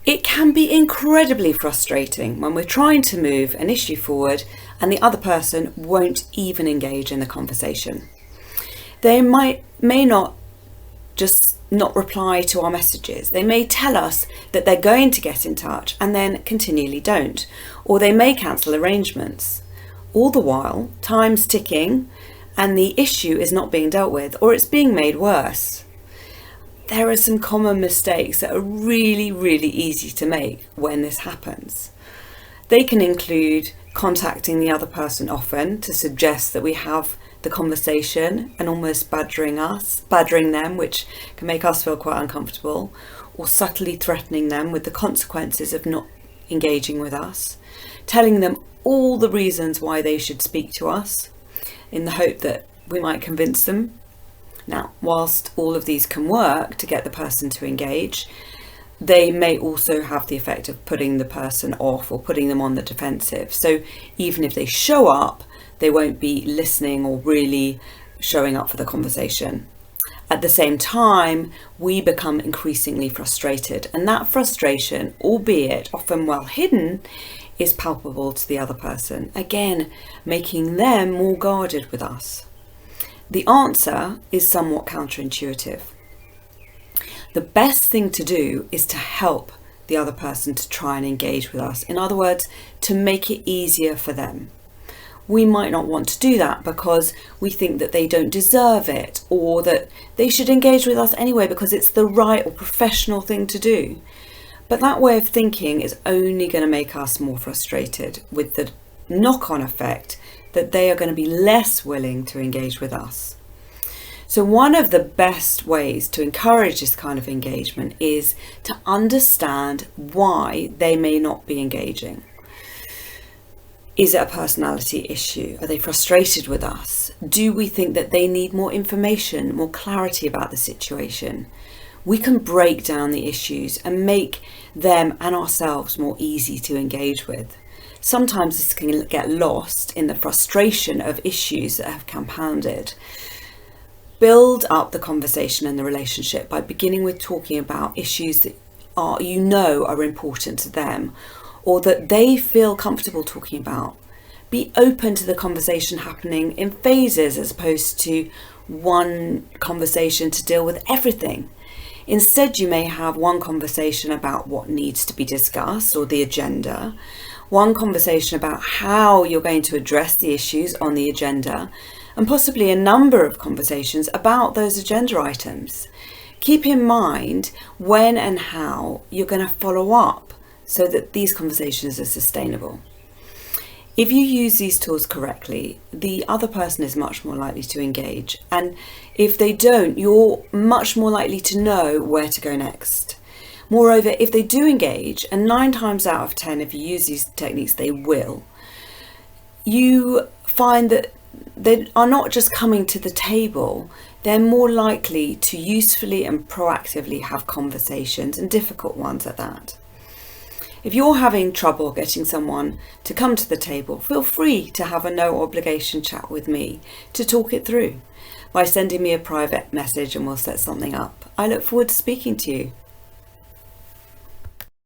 It can be incredibly frustrating when we're trying to move an issue forward and the other person won't even engage in the conversation. They may not just not reply to our messages. They may tell us that they're going to get in touch and then continually don't, or they may cancel arrangements. All the while, time's ticking and the issue is not being dealt with, or it's being made worse. There are some common mistakes that are really, really easy to make when this happens. They can include contacting the other person often to suggest that we have the conversation and almost badgering them, which can make us feel quite uncomfortable, or subtly threatening them with the consequences of not engaging with us, telling them all the reasons why they should speak to us in the hope that we might convince them. Now, whilst all of these can work to get the person to engage, they may also have the effect of putting the person off or putting them on the defensive. So even if they show up, they won't be listening or really showing up for the conversation. At the same time, we become increasingly frustrated, and that frustration, albeit often well hidden, is palpable to the other person, again, making them more guarded with us. The answer is somewhat counterintuitive. The best thing to do is to help the other person to try and engage with us. In other words, to make it easier for them. We might not want to do that because we think that they don't deserve it, or that they should engage with us anyway because it's the right or professional thing to do. But that way of thinking is only going to make us more frustrated, with the knock-on effect that they are going to be less willing to engage with us. So one of the best ways to encourage this kind of engagement is to understand why they may not be engaging. Is it a personality issue? Are they frustrated with us? Do we think that they need more information, more clarity about the situation? We can break down the issues and make them and ourselves more easy to engage with. Sometimes this can get lost in the frustration of issues that have compounded. Build up the conversation and the relationship by beginning with talking about issues that are important to them, or that they feel comfortable talking about. Be open to the conversation happening in phases as opposed to one conversation to deal with everything. Instead, you may have one conversation about what needs to be discussed or the agenda, one conversation about how you're going to address the issues on the agenda, and possibly a number of conversations about those agenda items. Keep in mind when and how you're going to follow up so that these conversations are sustainable. If you use these tools correctly, the other person is much more likely to engage. And if they don't, you're much more likely to know where to go next. Moreover, if they do engage, and 9 times out of 10, if you use these techniques, they will, you find that they are not just coming to the table, they're more likely to usefully and proactively have conversations, and difficult ones at that. If you're having trouble getting someone to come to the table, feel free to have a no obligation chat with me to talk it through by sending me a private message, and we'll set something up. I look forward to speaking to you.